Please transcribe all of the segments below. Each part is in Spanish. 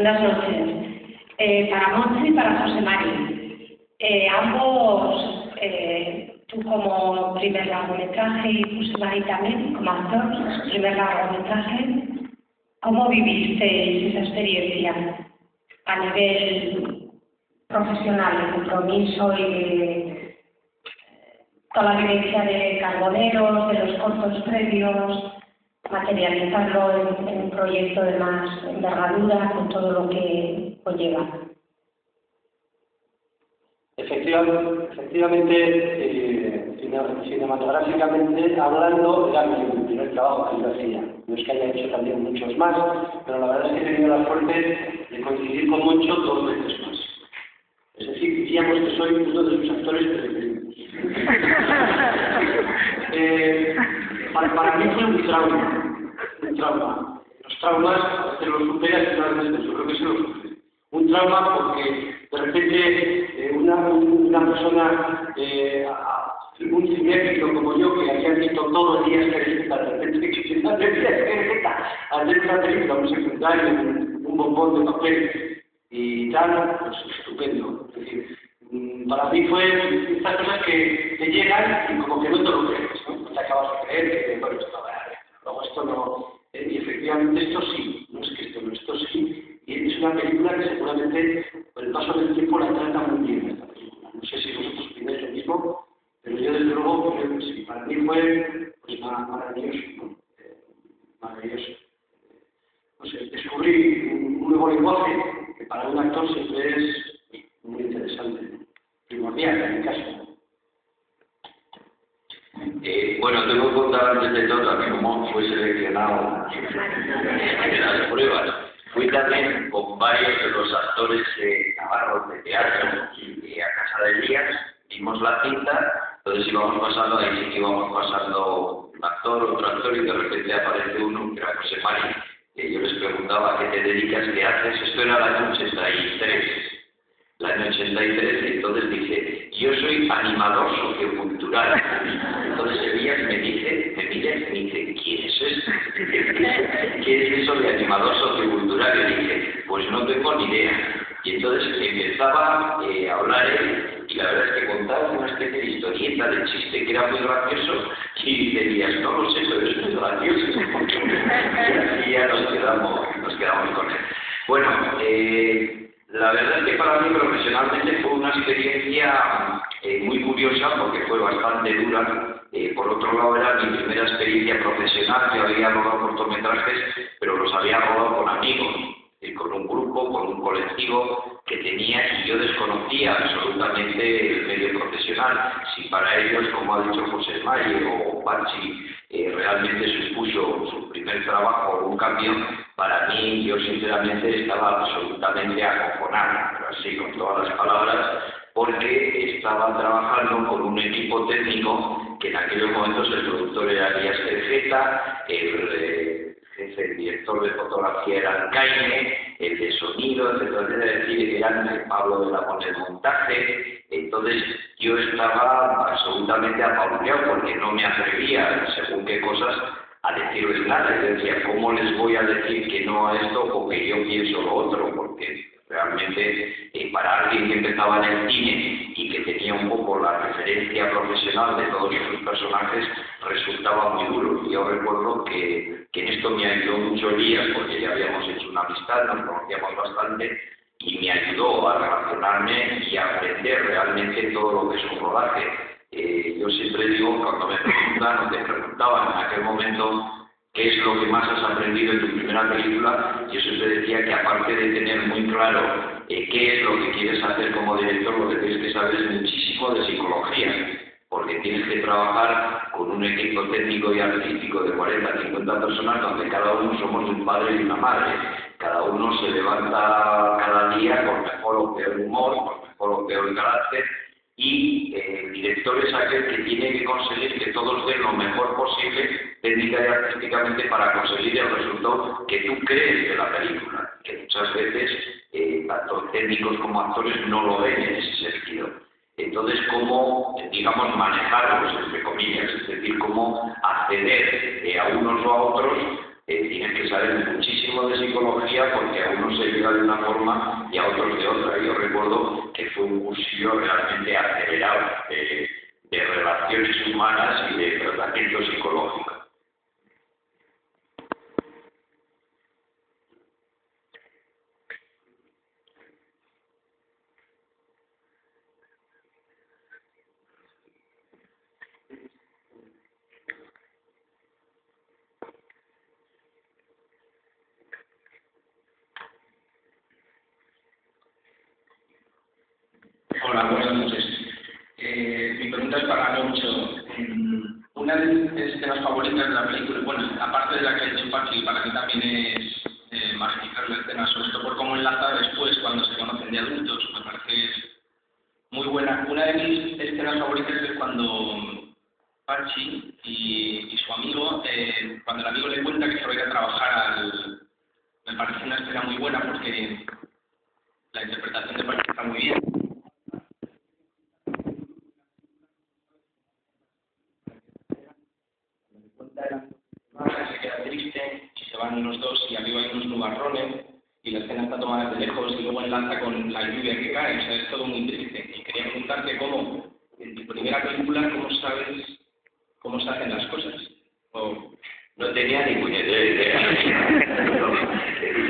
Buenas noches. Para Montse y para José María. Ambos, tú como primer largometraje y José María también como actor, su primer largometraje, ¿cómo vivisteis esa experiencia a nivel profesional, de compromiso y de toda la vivencia de Carboneros, de los cortos previos, materializarlo en un proyecto de más envergadura con todo lo que conlleva? Efectivamente, cinematográficamente hablando, era mi primer trabajo que yo hacía. No es que haya hecho también muchos más, pero la verdad es que he tenido la suerte de coincidir con Moncho 2 veces más. Es decir, diríamos que soy uno de sus actores preferidos. Para mí fue un trauma. Los traumas, a veces los superas y otras veces yo creo que se los sufre. Un trauma porque de repente una persona, un cinéfilo como yo, que había visto todos los días Querejeta, de repente que se hace Querejeta, hacer una película, un secundario, un bombón de papel y tal, pues estupendo. Es decir, para mí fue estas cosas que te llegan y como que no te lo crees, ¿no? Te acabas de creer que, bueno, esto no, y efectivamente esto sí, no es que esto sí. Y es una película que seguramente por el paso del tiempo la trata muy bien esta película. No sé si vosotros opináis lo mismo, pero yo desde luego creo que sí. Para mí fue pues, maravilloso, ¿no? Maravilloso. No sé, descubrí un nuevo lenguaje que para un actor siempre es muy interesante, primordial en mi caso. Bueno, tengo que contar antes de todo también cómo fue seleccionado en las pruebas. Fui también con varios de los actores navarros de teatro a casa de Elías, vimos la cinta, entonces íbamos pasando, ahí sí que íbamos pasando un actor, otro actor, y de repente aparece uno, que era José María, y yo les preguntaba, ¿qué te dedicas? ¿Qué haces? Esto era el año 83. El año 83, y entonces dice, yo soy animador sociocultural. Entonces Elías me mira y me dice, ¿quién es eso? ¿Qué es eso de animador sociocultural? Y dije, pues no tengo ni idea. Y entonces empezaba a hablar él, y la verdad es que contaba una especie de historieta, de chiste, que era muy gracioso, y dice Elías, no lo sé, pero es muy gracioso. Y así ya nos quedamos con él. Bueno, la verdad es que para mí profesionalmente fue una experiencia muy curiosa porque fue bastante dura. Por otro lado era mi primera experiencia profesional, yo había rodado cortometrajes, pero los había rodado con amigos, con un grupo, con un colectivo que tenía y yo desconocía absolutamente el medio profesional. Si para ellos, como ha dicho José María o Pachi, realmente supuso su primer trabajo o un cambio, para mí yo sinceramente estaba absolutamente acojonado, pero así con todas las palabras, porque estaba trabajando con un equipo técnico que en aquellos momentos el productor era Elías Querejeta, el director de fotografía era Caine, el de sonido, etcétera, etcétera, es decir, eran Pablo de la Mona el montaje. Entonces yo estaba absolutamente apabullado porque no me atrevía, según qué cosas, a decirles nada. Yo decía, ¿cómo les voy a decir que no a esto o que yo pienso lo otro? Porque realmente para alguien que empezaba en el cine y que tenía un poco la referencia profesional de todos esos personajes, resultaba muy duro. Yo recuerdo que en esto me ayudó mucho Elías, porque ya habíamos hecho una amistad, nos conocíamos bastante, y me ayudó a relacionarme y a aprender realmente todo lo que es un rodaje. Yo siempre digo, cuando me preguntan o te preguntaban en aquel momento qué es lo que más has aprendido en tu primera película, yo siempre decía que aparte de tener muy claro qué es lo que quieres hacer como director, lo que tienes que saber es muchísimo de psicología, porque tienes que trabajar con un equipo técnico y artístico de 40, 50 personas, donde cada uno somos un padre y una madre. Cada uno se levanta cada día con mejor o peor humor, con mejor o peor carácter, y el director es aquel que tiene que conseguir que todos den lo mejor posible técnica y artísticamente para conseguir el resultado que tú crees de la película, que muchas veces tanto técnicos como actores no lo ven en ese sentido. Entonces, cómo, digamos, manejarlos, entre comillas, es decir, cómo acceder a unos o a otros, tienes que saber muchísimo de psicología historia porque a unos se llega de una forma y a otros de otra. Yo recuerdo que fue un cursillo realmente acelerado de relaciones humanas y de tratamiento psicológico. Hola, buenas noches. Mi pregunta es para Moncho. Una de mis escenas favoritas de la película, bueno, aparte de la que ha hecho Pachi, para mí también es magistral la escena, sobre todo por cómo enlaza después cuando se conocen de adultos. Me parece muy buena. Una de mis escenas favoritas es cuando Pachi y su amigo, cuando el amigo le cuenta que se va a ir a trabajar me parece una escena muy buena porque la interpretación de Pachi está muy bien. Se queda triste y se van los dos y arriba hay unos nubarrones y la escena está tomada de lejos y luego enlaza con la lluvia que cae, o sea, es todo muy triste. Y quería preguntarte cómo, en tu primera película, ¿cómo sabes cómo se hacen las cosas? O... No tenía ni puñetera idea.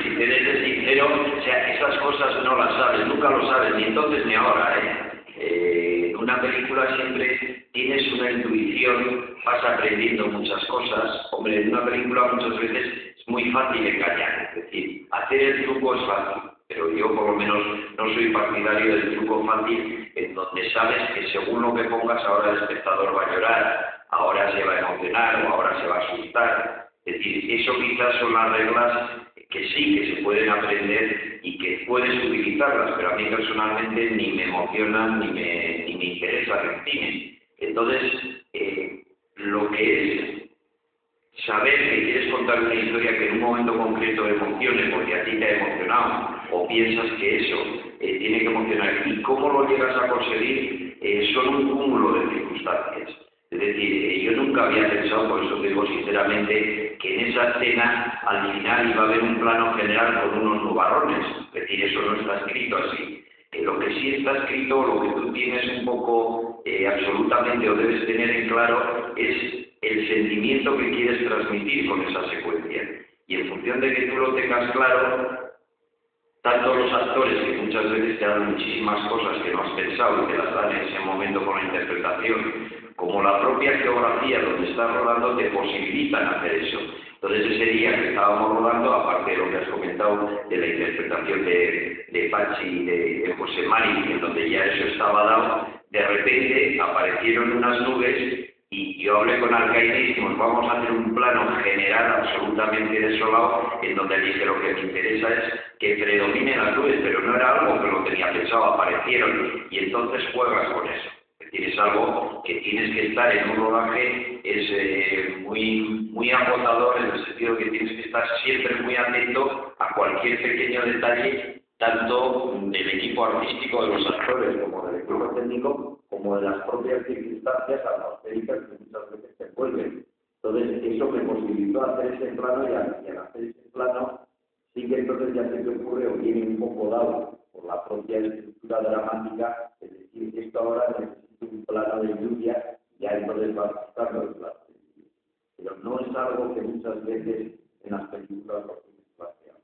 Si te eres sincero, o sea, esas cosas no las sabes, nunca lo sabes, ni entonces ni ahora, En una película siempre tienes una intuición, vas aprendiendo muchas cosas. Hombre, en una película muchas veces es muy fácil engañar, es decir, hacer el truco es fácil, pero yo por lo menos no soy partidario del truco fácil en donde sabes que según lo que pongas ahora el espectador va a llorar, ahora se va a emocionar o ahora se va a asustar. Es decir, eso quizás son las reglas que sí, que se pueden aprender y que puedes utilizarlas, pero a mí personalmente ni me emocionan ni me interesa el cine. Entonces, lo que es saber que quieres contar una historia que en un momento concreto emocione porque a ti te ha emocionado o piensas que eso tiene que emocionar y cómo lo llegas a conseguir son un cúmulo de circunstancias. Es decir, yo nunca había pensado, por eso te digo sinceramente, que en esa escena al final iba a haber un plano general con unos nubarrones. Es decir, eso no está escrito así. Lo que sí está escrito, lo que tú tienes un poco absolutamente o debes tener en claro es el sentimiento que quieres transmitir con esa secuencia. Y en función de que tú lo tengas claro, tanto los actores, que muchas veces te dan muchísimas cosas que no has pensado y te las dan en ese momento con la interpretación, como la propia geografía donde estás rodando te posibilitan hacer eso. Entonces ese día que estábamos rodando, aparte de lo que has comentado de la interpretación de Pachi y de José Mari, en donde ya eso estaba dado, de repente aparecieron unas nubes y yo hablé con Alcaide y dijimos, vamos a hacer un plano general absolutamente desolado, en donde dije lo que me interesa es que predominen las nubes, pero no era algo que lo tenía pensado, aparecieron y entonces juegas con eso. Es decir, es algo que tienes que estar en un rodaje, es muy agotador en el sentido que tienes que estar siempre muy atento a cualquier pequeño detalle, tanto del equipo artístico de los actores como del equipo técnico, como de las propias circunstancias atmosféricas que muchas veces te envuelven. Entonces, eso me posibilitó hacer ese plano y al hacer ese plano, sí que entonces ya se te ocurre o viene un poco dado por la propia estructura dramática, es decir, esto ahora necesita un plano de lluvia, ya entonces va a estar los planos. Pero no es algo que muchas veces en las películas lo tienes planteado.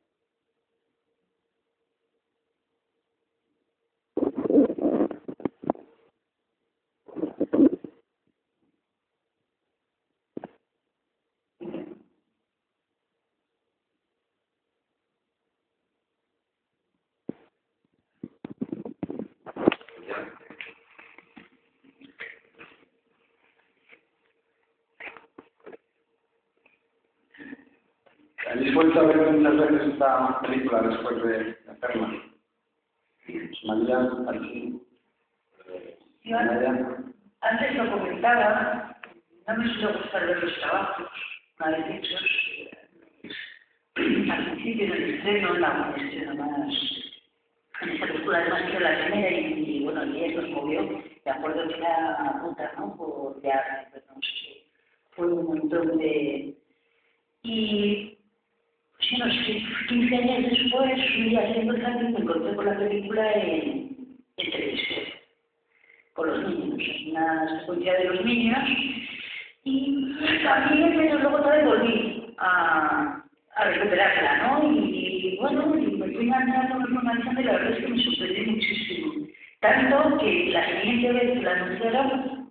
¿Habéis vuelto a ver muchas veces esta película después de hacerla? María, aquí. Yo antes lo comentaba, no me suele gustar ver los trabajos, una vez hechos. Al principio del estreno, la estreno más, en esta película además hizo la primera y bueno, el día nos movió, de acuerdo que era una puta, ¿no? Por ya, no sé, fue un montón de... Y pues sí, unos 15 años después, un día haciendo zapping me encontré con la película en televisión, con los niños, una secuencia de los niños, y también, pero luego otra vez volví a recuperarla, ¿no? Y bueno, y me fui analizando y la verdad es que me sorprendí muchísimo. Tanto que la siguiente vez que la anunciaron,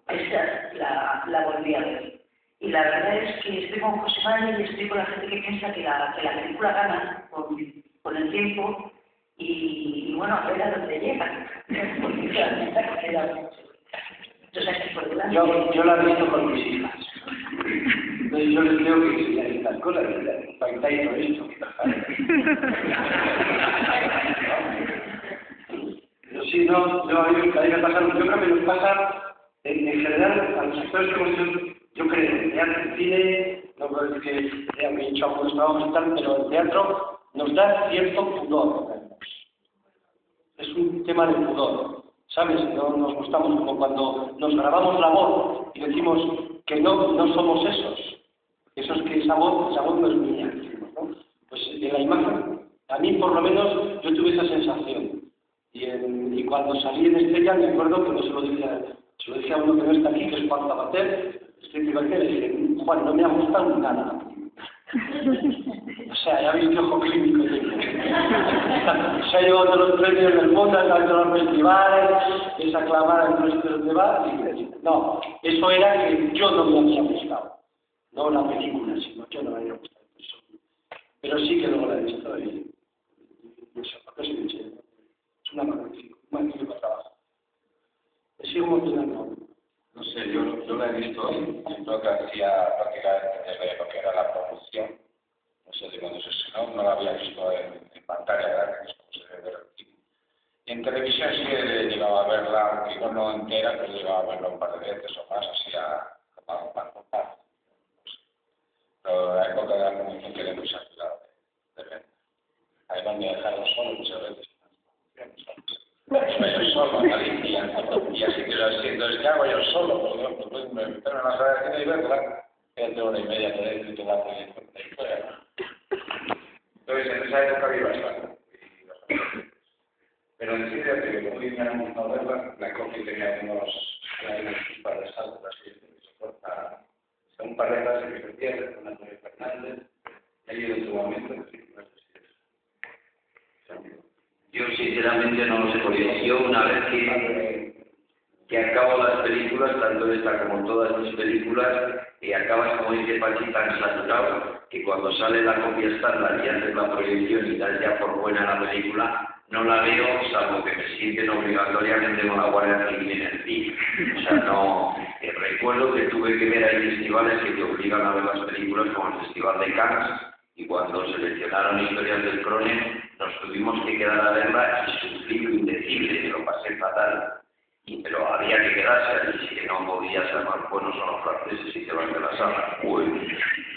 la volví a ver. Y la verdad es que estoy con José María y estoy con la gente que piensa que la película gana con el tiempo y bueno, a ver a dónde llega. Porque realmente ha quedado mucho. Yo la he visto con mis hijas. Entonces yo les creo que si estas cosas, para y todo esto. Pero sí, no, a mí me pasa, yo creo que nos pasa en general a los actores que hemos hecho, yo creo, en teatro, en cine, no puedo decir que han hecho algunos trabajos y tal, pero el teatro nos da cierto pudor. Es un tema de pudor. ¿Sabes? No nos gustamos como cuando nos grabamos la voz y decimos que no somos esos. Esos que esa voz no es mía, decimos, ¿no? Pues en la imagen, a mí por lo menos yo tuve esa sensación. Y cuando salí en Estrella me acuerdo que no se lo decía a uno que no está aquí, que es Juan Zabater, le dije, Juan, no me ha gustado nada. O sea, ya veis qué ojo clínico tengo. Se ha llevado todos los premios del mundo, ha hecho los festivales, es aclamada en no sé dónde va. No, eso era que yo no me había gustado. No la película, sino yo no me había gustado. Pero sí que luego la he visto y eso, porque es una magnífico trabajo. Me sigo emocionando. No sé, yo la he visto y creo que hacía prácticamente desde lo que era la producción. No sé de cuándo se estrenó, no la había visto en pantalla grande, que es como se debe ver aquí. Y en televisión sí he llegado a verla, aunque igual no entera, pero he llegado a verla un par de veces o más, así a par. Pero la época de la promoción quedé muy saturado de ver. Ahí van a dejarlo solo muchas veces. Yo solo en Galicia, y así que lo siento, es que hago yo solo, pues me meto en la sala de cine y verla, quédate hora y media por ahí, te la proyección de ahí fuera. Entonces, en esa época vi bastante. Pero en sí, desde que muy bien me gustado verla, la copia tenía un par de saltos, así que se corta, un par de frases que se pierden, con Antonio Fernández, y ahí en su momento, Yo sinceramente no lo sé, porque yo una vez que acabo las películas, tanto esta como todas mis películas, acabas, como dice Pachi, tan saturado que cuando sale la copia estándar y haces la proyección y das ya por buena la película, no la veo, salvo que me sienten obligatoriamente con la Guardia Civil en el pie. O sea, no... recuerdo que tuve que ver ahí festivales que te obligan a ver las películas, como el Festival de Cannes, y cuando seleccionaron Historias del Cronen, nos tuvimos que quedar a verla y sufrí lo indecible, que lo pasé fatal. Pero había que quedarse, así que no podías ser más buenos a los franceses y te vas de la sala.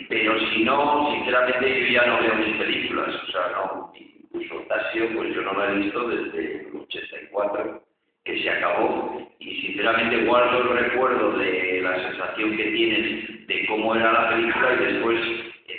Pero si no, sinceramente yo ya no veo mis películas, o sea, no. Incluso Tasio, pues yo no la he visto desde el 84, que se acabó, y sinceramente guardo el recuerdo de la sensación que tienes de cómo era la película y después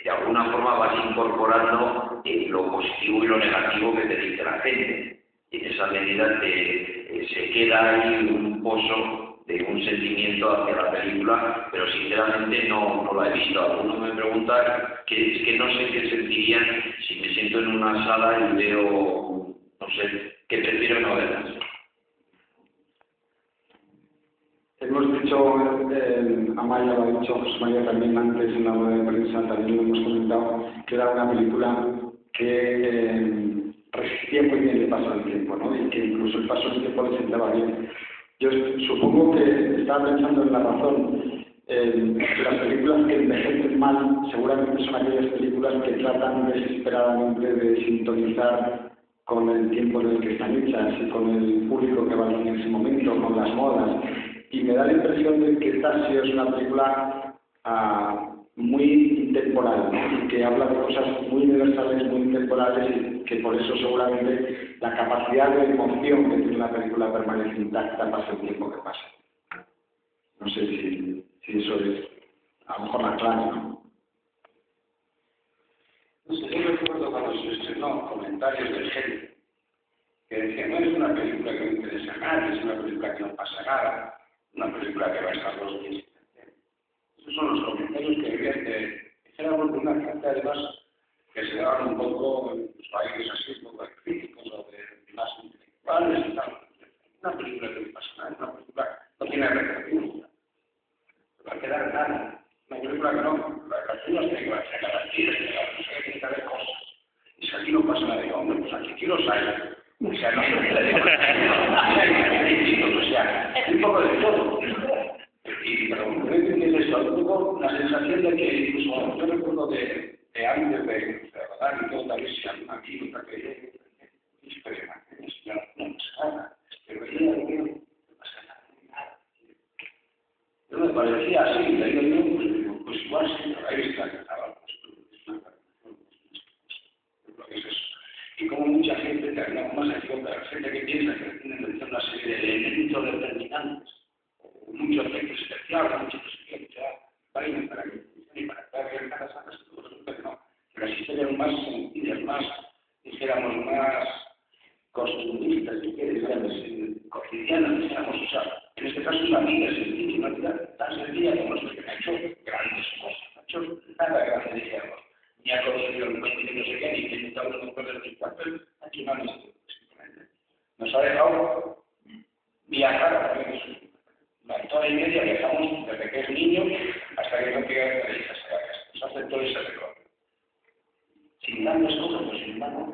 de alguna forma vas incorporando lo positivo y lo negativo que te dice la gente. Y en esa medida se queda ahí un pozo de un sentimiento hacia la película, pero sinceramente no la he visto. Algunos me preguntan que no sé qué sentirían si me siento en una sala y veo, no sé, que prefiero no verlas. Hemos dicho, Amaya lo ha dicho, José María también antes en la rueda de prensa, también lo hemos comentado, que era una película que resistía muy bien el paso del tiempo, ¿no? Y que incluso el paso del tiempo le sentaba bien. Yo supongo que estaba pensando en la razón, que las películas que envejecen mal seguramente son aquellas películas que tratan desesperadamente de sintonizar con el tiempo en el que están hechas y con el público que va en ese momento, con las modas. Y me da la impresión de que Tasio es una película muy intemporal, ¿no? Y que habla de cosas muy universales, muy intemporales, y que por eso seguramente la capacidad de emoción que tiene la película permanece intacta pase el tiempo que pase. No sé si eso es a lo mejor la clave, ¿no? No sé, yo recuerdo cuando se estrenó comentarios de gente que decía, no es una película que no interesa a nadie, es una película que no pasa nada, una película que va a estar 2 días. Esos son los comentarios que dijéramos de una gente además que se daban un poco en los países así, un poco de críticos o de más intelectuales y tal. Una película que no pasa nada, una película que no tiene referencia, no va a quedar nada. Una película que no, la canción no tiene que hacer garantías, tiene que haber cosas. Y si aquí no pasa nada, digo, hombre, pues aquí los hay. O sea, no se le o sea, un poco de todo. Pero es eso, un poco la sensación de que incluso yo recuerdo de antes de rodar y todo, tal vez si aquí no está que no pasa nada, pero no pasa nada. Yo me parecía así, de ahí pues igual sí, pero ahí está, es eso. Y como mucha gente, termina con más acción, pero gente que piensa que tienen una serie de elementos determinantes, mucho efecto especial, mucho especial, para que las sacas todo resulta que no. Pero así serían más sencillas, más, dijéramos, más costumbristas, si quieres, cotidianas, dijéramos, o sea, en este caso una vida sencilla, una vida tan sencilla como los que ha hecho grandes cosas, ha hecho nada grande, dijéramos. Ni ha conseguido el puente de no sé qué, ni que intentado los poderes del papel, ha hecho nada más. Nos ha dejado viajar a través de su la hora y media viajamos desde que es niño hasta que no llega a la hija, se hace todo ese recorrido. Sin grandes cosas, pues sin nada,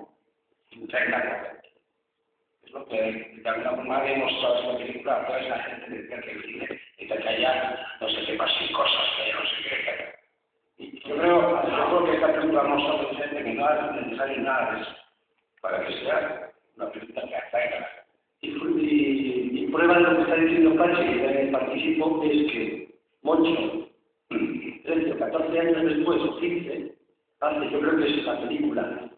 sin traer nada. Es lo que de alguna forma ha demostrado esta película a toda esa gente que decía que el cine está que haya no sé qué pasen cosas, que haya no sé qué. Y yo creo que esta película no solo es que no es necesario nada de eso para que sea una película que atraiga. Y prueba de lo que está diciendo Pachi, que participo, es que Moncho, 13 o 14 años después, o 15, hace, yo creo que es la película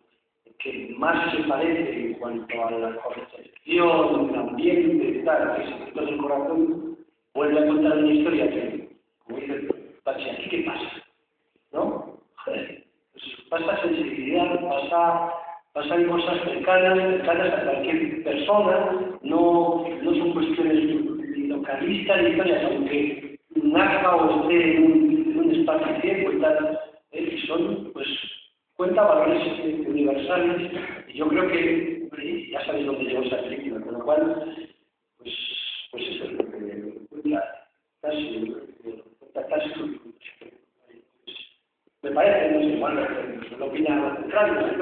que más se parece en cuanto a la concepción, el ambiente y tal, que es Secretos del Corazón, vuelve a contar una historia que, como dice Pachi, ¿aquí qué pasa? ¿No? Joder, pues pasa sensibilidad, pasan cosas cercanas a cualquier persona, no son cuestiones localistas ni historias, aunque nazca o esté en un espacio de tiempo y tal, son, pues, cuenta valores universales, y yo creo que ya sabéis dónde llegó esa película, con lo cual, pues eso es lo que cuenta casi, me parece, no sé, igual, lo opina lo contrario, no sé.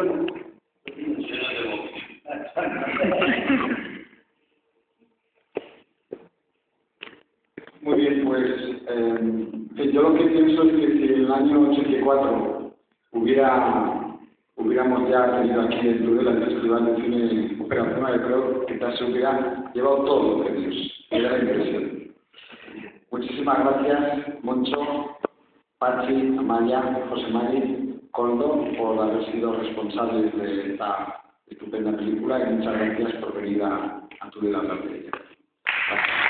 Muy bien, pues yo lo que pienso es que si en el año 84 hubiéramos ya tenido aquí el Tudela, el Festival de Cine Operacional, creo que quizás se hubiera llevado todo lo que Dios, era la impresión. Muchísimas gracias, Moncho, Pachi, Amaya, José Mari, Coldo, por haber sido responsables de esta estupenda película y muchas gracias por venir a Tudela a hablar de ella. Gracias.